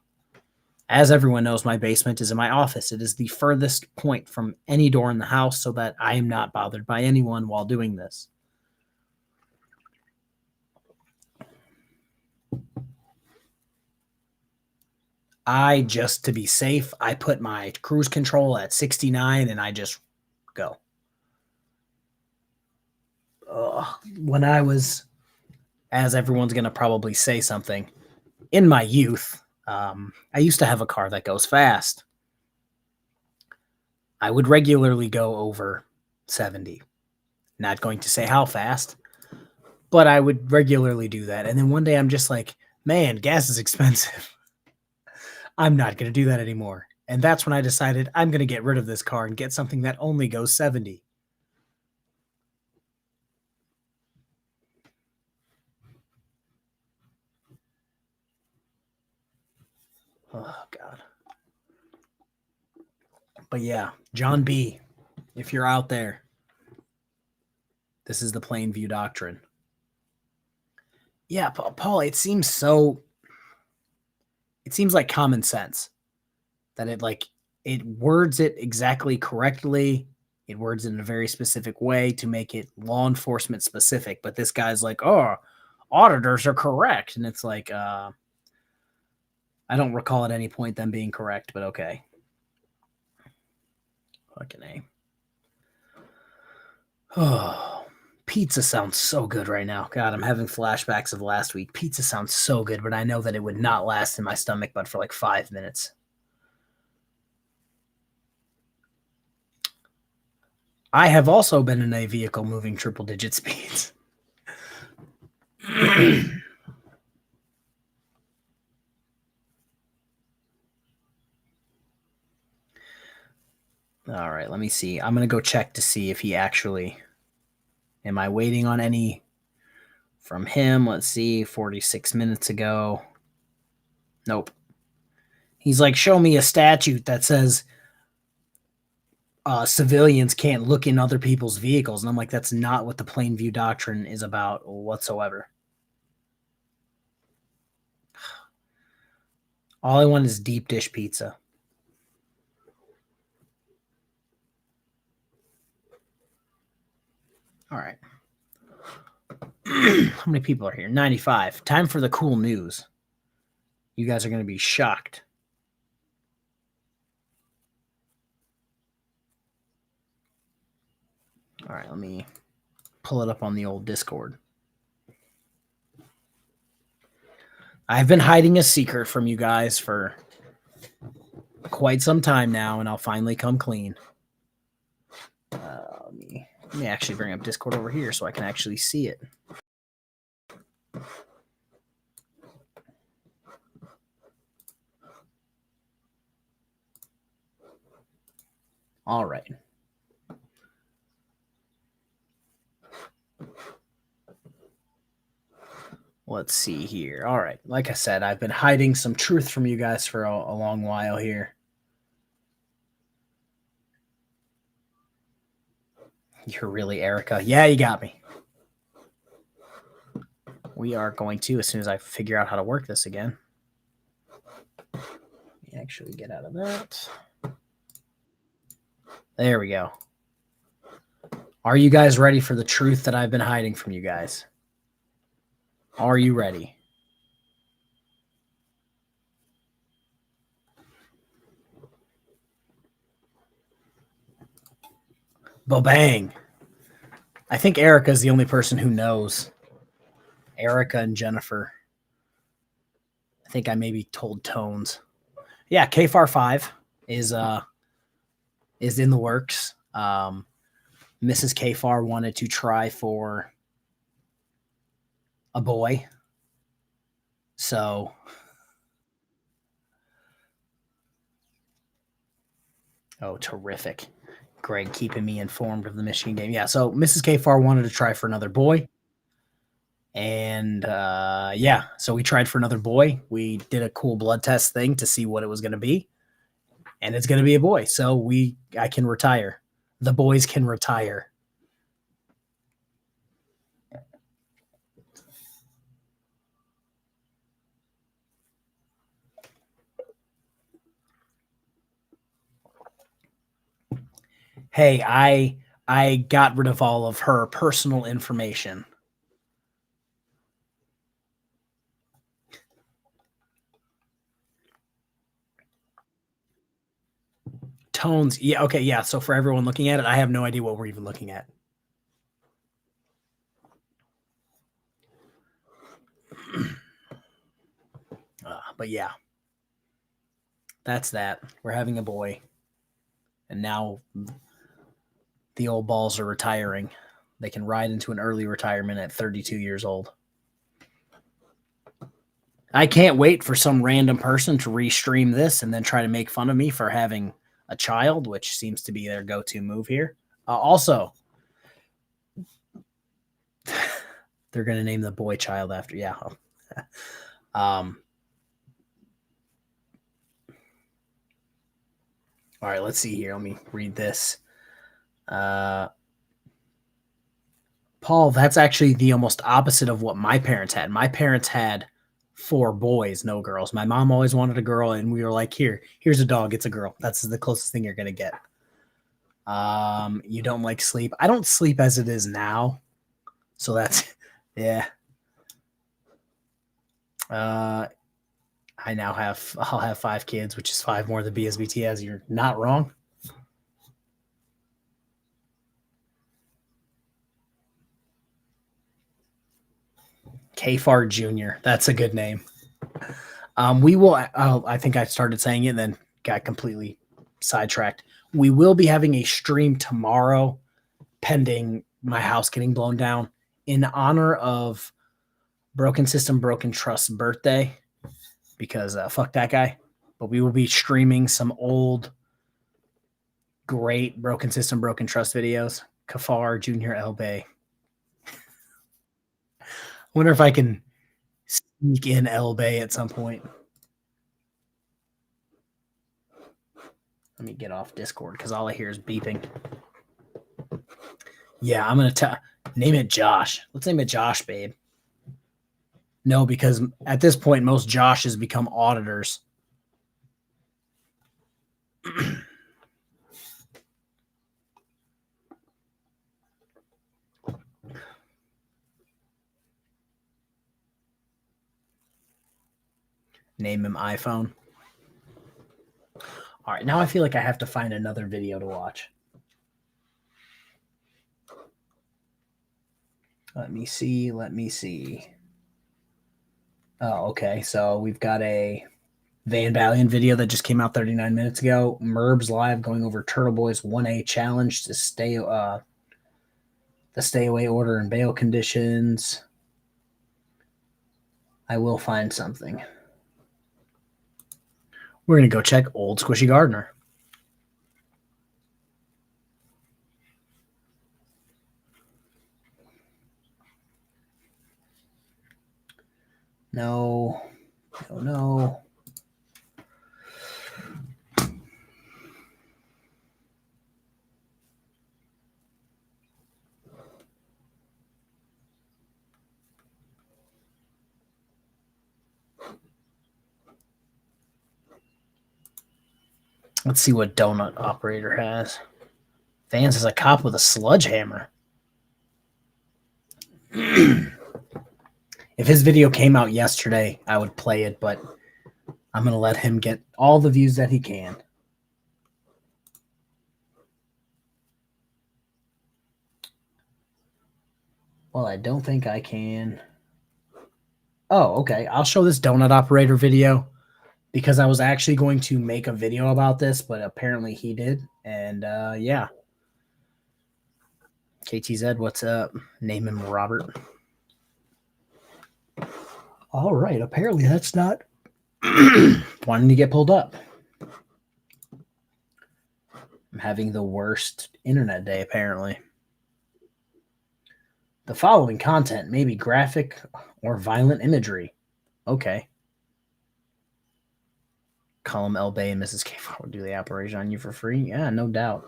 As everyone knows, my basement is in my office. It is the furthest point from any door in the house so that I am not bothered by anyone while doing this. To be safe, I put my cruise control at 69 and I just go. When I was, as everyone's going to probably say something, in my youth, I used to have a car that goes fast. I would regularly go over 70. Not going to say how fast, but I would regularly do that. And then one day I'm just like, man, gas is expensive. I'm not going to do that anymore. And that's when I decided I'm going to get rid of this car and get something that only goes 70. Oh, God. But yeah, John B., if you're out there, this is the plain view doctrine. Yeah, Paul, it seems like common sense that it words it exactly correctly. It words it in a very specific way to make it law enforcement specific. But this guy's like, oh, auditors are correct. And it's like, I don't recall at any point them being correct, but okay. Fucking A. Oh, pizza sounds so good right now. God, I'm having flashbacks of last week. Pizza sounds so good, but I know that it would not last in my stomach but for like 5 minutes. I have also been in a vehicle moving triple-digit speeds. All right, let me see. I'm going to go check to see if he actually... Am I waiting on any from him? Let's see, 46 minutes ago. Nope. He's like, show me a statute that says civilians can't look in other people's vehicles. And I'm like, that's not what the plain view doctrine is about whatsoever. All I want is deep dish pizza. All right. How many people are here? 95. Time for the cool news. You guys are going to be shocked. All right, let me pull it up on the old Discord. I've been hiding a secret from you guys for quite some time now, and I'll finally come clean. Let me actually bring up Discord over here so I can actually see it. All right. Let's see here. All right. Like I said, I've been hiding some truth from you guys for a long while here. You're really Erica. Yeah, you got me. We are going to, as soon as I figure out how to work this again. Let me actually get out of that. There we go. Are you guys ready for the truth that I've been hiding from you guys? Are you ready? Ba-bang. I think Erica's the only person who knows. Erica and Jennifer. I think I maybe told Tones. Yeah, KFAR 5 is in the works. Mrs. KFAR wanted to try for a boy. So terrific. Greg keeping me informed of the Michigan game. Yeah, so Mrs. KFAR wanted to try for another boy. And yeah, so we tried for another boy. We did a cool blood test thing to see what it was going to be. And it's going to be a boy. So I can retire. The boys can retire. Hey, I got rid of all of her personal information. Tones. Yeah. Okay. Yeah. So for everyone looking at it, I have no idea what we're even looking at. But yeah, that's that. We're having a boy. And now the old balls are retiring. They can ride into an early retirement at 32 years old. I can't wait for some random person to restream this and then try to make fun of me for having a child, which seems to be their go-to move here. Also, they're going to name the boy child after, yeah. All right, let's see here. Let me read this. Paul, that's actually the almost opposite of what my parents had. My parents had 4 boys, no girls. My mom always wanted a girl, and we were like, here's a dog. It's a girl. That's the closest thing you're going to get. You don't like sleep. I don't sleep as it is now. So that's, yeah. I'll have 5 kids, which is 5 more than BSBT has. You're not wrong. KFAR Jr. That's a good name. We will, I think I started saying it and then got completely sidetracked. We will be having a stream tomorrow pending my house getting blown down in honor of Broken System, Broken Trust's birthday because fuck that guy. But we will be streaming some old Great broken system, broken trust videos. Kafar, Junior Elbay. Wonder if I can sneak in Elbay at some point. Let me get off Discord because all I hear is beeping. Yeah, I'm going to name it Josh. Let's name it Josh, babe. No, because at this point, most Joshes become auditors. Name him iPhone. All right, now I feel like I have to find another video to watch. Let me see. Oh, okay. So we've got a Van Valiant video that just came out 39 minutes ago. Merbs Live going over Turtle Boy's 1A challenge to stay the stay away order and bail conditions. I will find something. We're going to go check Old Squishy Gardener. No. Let's see what Donut Operator has. Vance is a cop with a sludge hammer. If his video came out yesterday, I would play it, but I'm going to let him get all the views that he can. Well, I don't think I can. Oh, okay. I'll show this Donut Operator video because I was actually going to make a video about this, but apparently he did. And yeah. KTZ, what's up? Name him Robert. All right. Apparently that's not wanting to get pulled up. I'm having the worst internet day, apparently. The following content may be graphic or violent imagery. Okay. Column L Bay and Mrs. K will do the operation on you for free. Yeah, no doubt.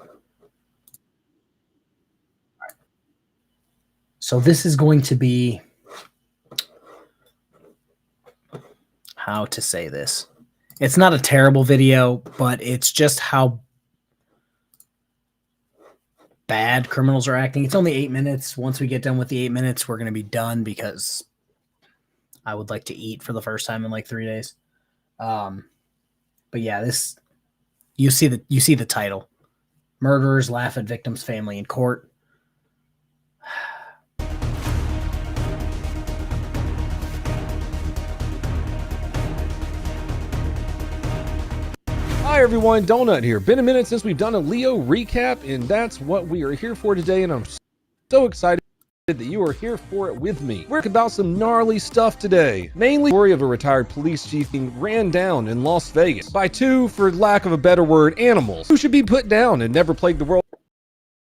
Right. So this is going to be how to say this. It's not a terrible video, but it's just how bad criminals are acting. It's only 8 minutes. Once we get done with the 8 minutes, we're going to be done because I would like to eat for the first time in like 3 days. But yeah, this you see the title. Murderers laugh at victim's family in court. Hi everyone, Donut here. Been a minute since we've done a Leo recap, and that's what we are here for today, and I'm so excited that you are here for it with me. We're about some gnarly stuff today. Mainly the story of a retired police chief being ran down in Las Vegas by two, for lack of a better word, animals, who should be put down and never plague the world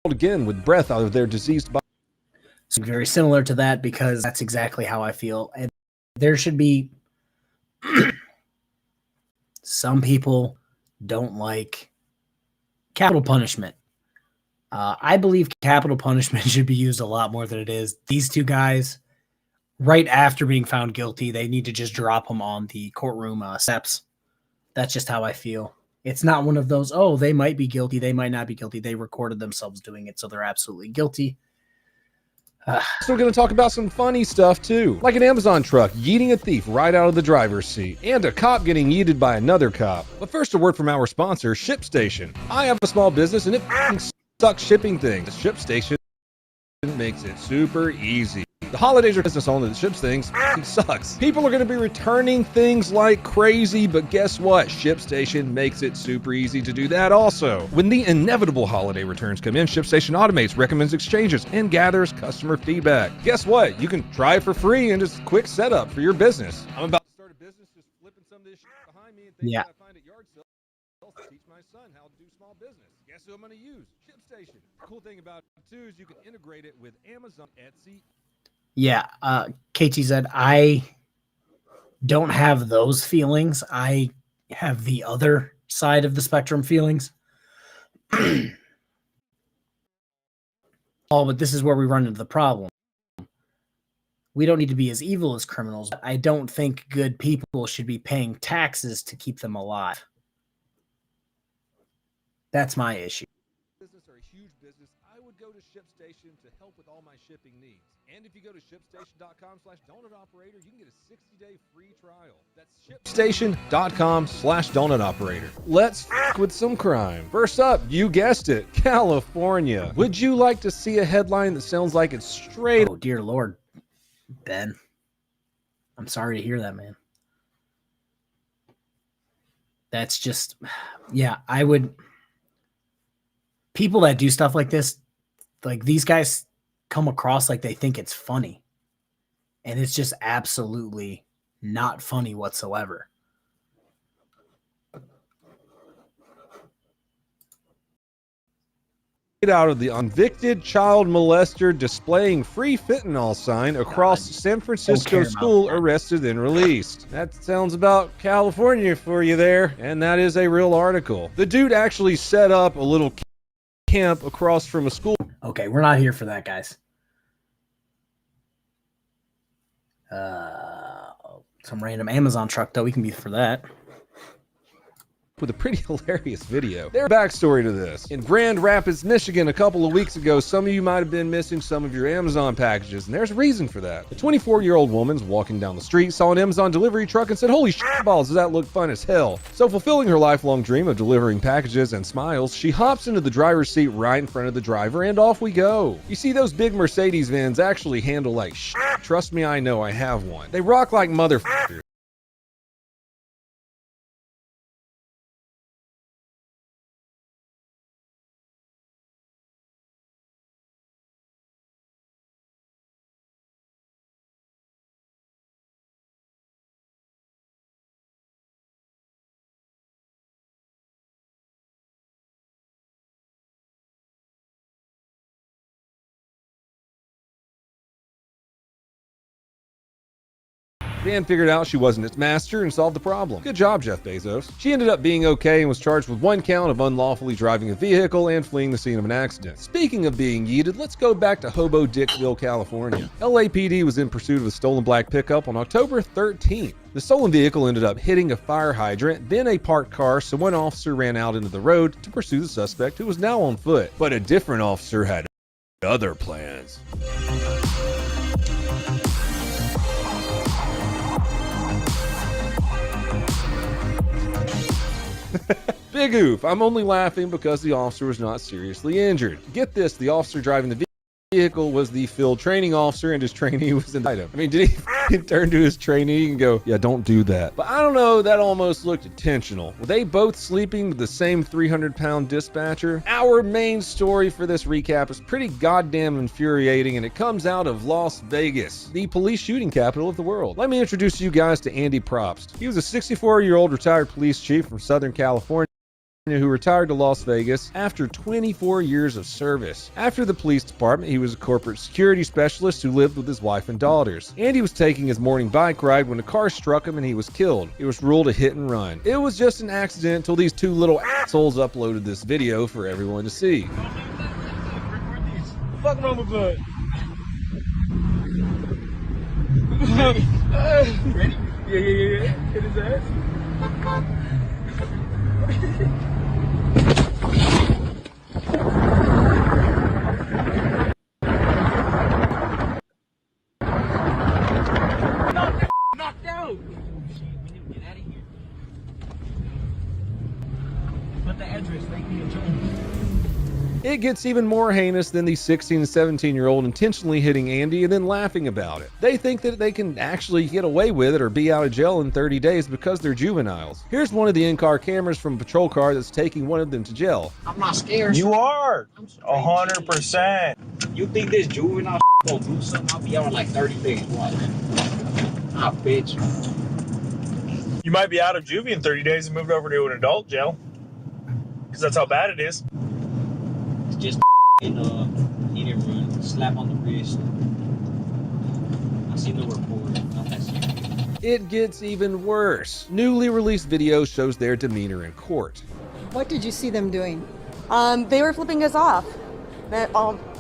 again with breath out of their diseased body. It's very similar to that because that's exactly how I feel. And there should be some people don't like capital punishment. I believe capital punishment should be used a lot more than it is. These two guys, right after being found guilty, they need to just drop them on the courtroom steps. That's just how I feel. It's not one of those, oh, they might be guilty, they might not be guilty. They recorded themselves doing it, so they're absolutely guilty. So we're going to talk about some funny stuff too, like an Amazon truck yeeting a thief right out of the driver's seat, and a cop getting yeeted by another cop. But first, a word from our sponsor, ShipStation. I have a small business and it sucks shipping things. ShipStation makes it super easy. The holidays are business only that ships things. It sucks. People are going to be returning things like crazy, but guess what? ShipStation makes it super easy to do that also. When the inevitable holiday returns come in, ShipStation automates, recommends exchanges, and gathers customer feedback. Guess what? You can try it for free and just quick setup for your business. I'm about to start a business just flipping some of this shit behind me and things Yeah. I find at yard sales. teach my son how to do small business. Guess who I'm going to use? ShipStation. The cool thing about it too is you can integrate it with Amazon, Etsy. Yeah, KTZ, I don't have those feelings. I have the other side of the spectrum feelings. Oh, but this is where we run into the problem. We don't need to be as evil as criminals. But I don't think good people should be paying taxes to keep them alive. That's my issue. Business or a huge business, I would go to ShipStation to help with all my shipping needs. And if you go to shipstation.com/donutoperator, you can get a 60-day free trial. That's shipstation.com/donutoperator. Let's f with some crime. First up, you guessed it, California. Would you like to see a headline that sounds like it's straight? Oh, dear Lord, Ben. I'm sorry to hear that, man. That's just, yeah, I would. People that do stuff like this, like these guys come across like they think it's funny. And it's just absolutely not funny whatsoever. Out of the convicted child molester displaying free fentanyl sign across San Francisco school arrested and released. That sounds about California for you there. And that is a real article. The dude actually set up a little camp across from a school. Okay, we're not here for that, guys. Some random Amazon truck, though. We can be for that. With a pretty hilarious video. There's a backstory to this. In Grand Rapids, Michigan, a couple of weeks ago, some of you might have been missing some of your Amazon packages, and there's a reason for that. A 24-year-old woman's walking down the street, saw an Amazon delivery truck, and said, "Holy shit balls, does that look fun as hell?" So fulfilling her lifelong dream of delivering packages and smiles, she hops into the driver's seat right in front of the driver, and off we go. You see, those big Mercedes vans actually handle like shit. Trust me, I know, I have one. They rock like motherfuckers. Dan figured out she wasn't its master and solved the problem. Good job, Jeff Bezos. She ended up being okay and was charged with 1 count of unlawfully driving a vehicle and fleeing the scene of an accident. Speaking of being yeeted, let's go back to Hobo Dickville, California. LAPD was in pursuit of a stolen black pickup on October 13th. The stolen vehicle ended up hitting a fire hydrant, then a parked car, so one officer ran out into the road to pursue the suspect, who was now on foot. But a different officer had other plans. Big oof. I'm only laughing because the officer was not seriously injured. Get this, the officer driving the vehicle was the field training officer and his trainee was inside him. I mean, did he turn to his trainee and go, "Yeah, don't do that"? But I don't know, that almost looked intentional. Were they both sleeping with the same 300-pound dispatcher? Our main story for this recap is pretty goddamn infuriating, and it comes out of Las Vegas, the police shooting capital of the world. Let me introduce you guys to Andy Probst. He was a 64-year-old retired police chief from Southern California who retired to Las Vegas after 24 years of service. After the police department, he was a corporate security specialist who lived with his wife and daughters. Andy was taking his morning bike ride when a car struck him and he was killed. It was ruled a hit and run. It was just an accident until these two little assholes uploaded this video for everyone to see. Fuck wrong with blood. Ready? Yeah. Hit his ass. Knocked out. We need to get out of here. Put the address right here, Jones. It gets even more heinous than the 16 and 17-year-old intentionally hitting Andy and then laughing about it. They think that they can actually get away with it or be out of jail in 30 days because they're juveniles. Here's one of the in-car cameras from a patrol car that's taking one of them to jail. I'm not scared. You are. 100%. You think this juvenile gonna do something? I'll be out in like 30 days. What? Ah, bitch. You might be out of juvie in 30 days and moved over to an adult jail. because that's how bad it is. It's just in hit and run, slap on the wrist. I seen the report. It gets even worse. Newly released video shows their demeanor in court. What did you see them doing? They were flipping us off.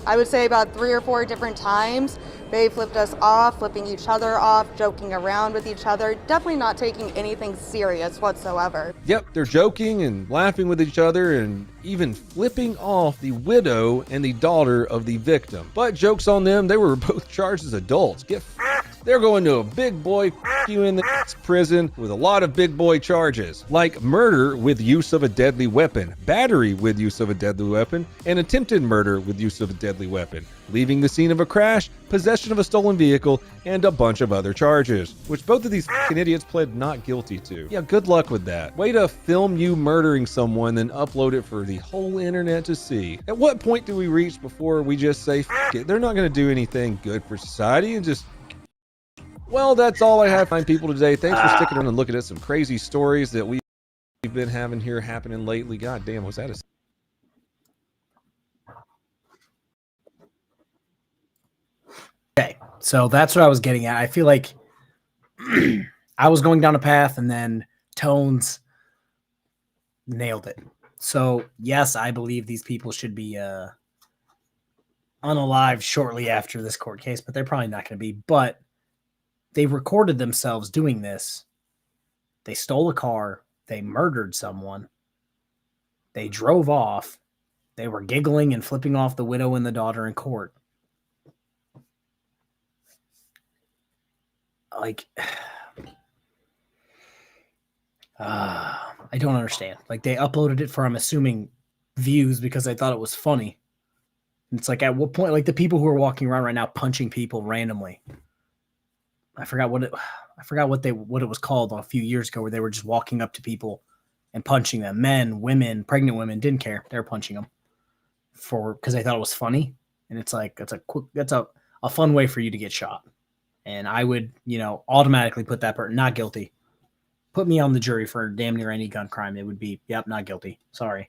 I would say about 3 or 4 different times. They flipped us off, flipping each other off, joking around with each other, definitely not taking anything serious whatsoever. Yep, they're joking and laughing with each other and even flipping off the widow and the daughter of the victim. But joke's on them, they were both charged as adults. Get f***ed. They're going to a big boy you in the prison with a lot of big boy charges, like murder with use of a deadly weapon, battery with use of a deadly weapon, and attempted murder with use of a deadly weapon, leaving the scene of a crash, possession of a stolen vehicle, and a bunch of other charges, which both of these f***ing idiots pled not guilty to. Yeah, good luck with that. Way to film you murdering someone, then upload it for the whole internet to see. At what point do we reach before we just say, f*** it, they're not going to do anything good for society, and just... Well, that's all I have for people today. Thanks for sticking around and looking at some crazy stories that we've been having here happening lately. God damn, was that a... Okay, so that's what I was getting at. I feel like I was going down a path and then Tones nailed it. So, yes, I believe these people should be unalived shortly after this court case, but they're probably not going to be. But they recorded themselves doing this. They stole a car. They murdered someone. They drove off. They were giggling and flipping off the widow and the daughter in court. Like, I don't understand. Like, they uploaded it for, I'm assuming, views because they thought it was funny. And it's like, at what point, like the people who are walking around right now punching people randomly. I forgot what it was called a few years ago, where they were just walking up to people and punching them. Men, women, pregnant women, didn't care. They were punching them because they thought it was funny. And it's like, that's a fun way for you to get shot. And I would, automatically put that person not guilty. Put me on the jury for damn near any gun crime. It would be, yep, not guilty. Sorry.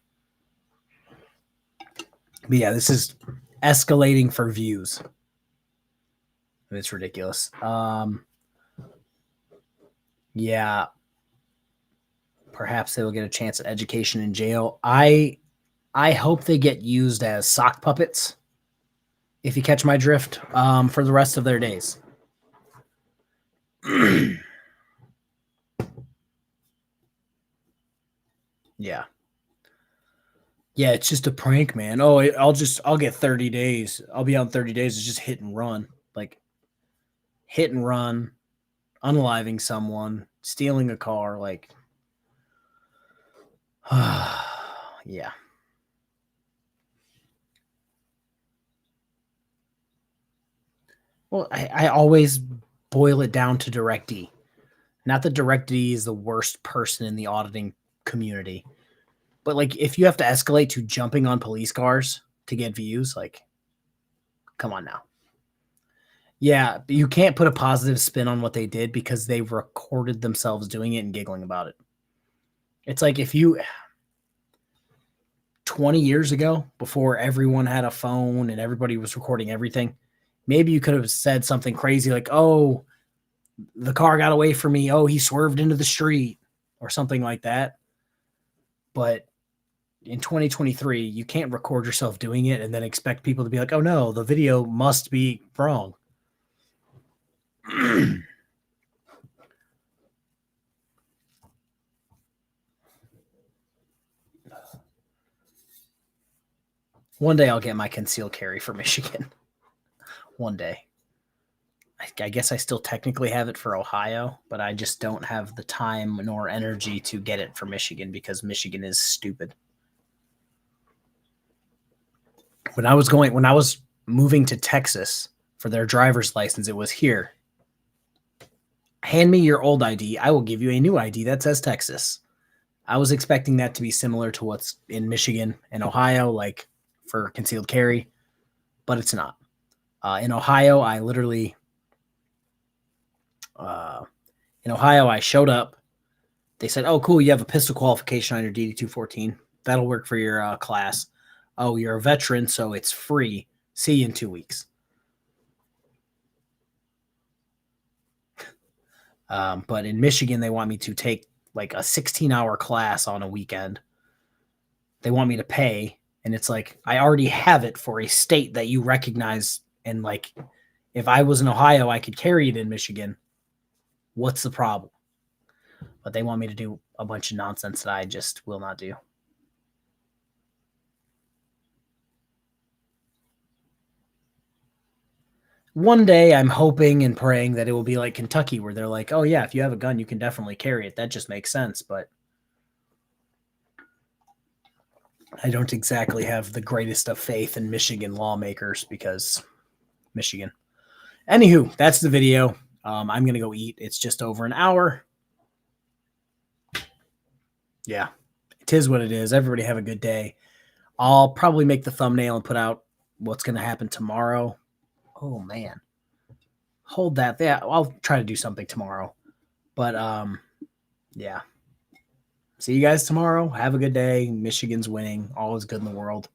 But yeah, this is escalating for views. It's ridiculous. Yeah. Perhaps they will get a chance at education in jail. I hope they get used as sock puppets, if you catch my drift, for the rest of their days. Yeah. Yeah, it's just a prank, man. Oh, I'll get 30 days. I'll be out in 30 days. It's just hit and run. Like, hit and run, unaliving someone, stealing a car, like, yeah. Well, I always boil it down to DirectD. Not that DirectD is the worst person in the auditing community, but like, if you have to escalate to jumping on police cars to get views, like, come on now. Yeah, but you can't put a positive spin on what they did because they recorded themselves doing it and giggling about it. It's like, if you 20 years ago, before everyone had a phone and everybody was recording everything, maybe you could have said something crazy like, oh, the car got away from me. Oh, he swerved into the street or something like that. But in 2023, you can't record yourself doing it and then expect people to be like, oh no, the video must be wrong. One day I'll get my concealed carry for Michigan. One day. I guess I still technically have it for Ohio, but I just don't have the time nor energy to get it for Michigan because Michigan is stupid. When I was moving to Texas for their driver's license, it was here. Hand me your old ID. I will give you a new ID that says Texas. I was expecting that to be similar to what's in Michigan and Ohio, like for concealed carry, but it's not. In Ohio, I showed up. They said, oh, cool, you have a pistol qualification on your DD-214. That'll work for your class. Oh, you're a veteran, so it's free. See you in 2 weeks. But in Michigan, they want me to take like a 16-hour class on a weekend. They want me to pay, and it's like, I already have it for a state that you recognize. And like, if I was in Ohio, I could carry it in Michigan. What's the problem? But they want me to do a bunch of nonsense that I just will not do. One day I'm hoping and praying that it will be like Kentucky, where they're like, oh yeah, if you have a gun, you can definitely carry it. That just makes sense. But I don't exactly have the greatest of faith in Michigan lawmakers because Michigan. Anywho, that's the video. I'm going to go eat. It's just over an hour. Yeah, it is what it is. Everybody have a good day. I'll probably make the thumbnail and put out what's going to happen tomorrow. Oh, man. Hold that. Yeah, I'll try to do something tomorrow. But, yeah. See you guys tomorrow. Have a good day. Michigan's winning. All is good in the world.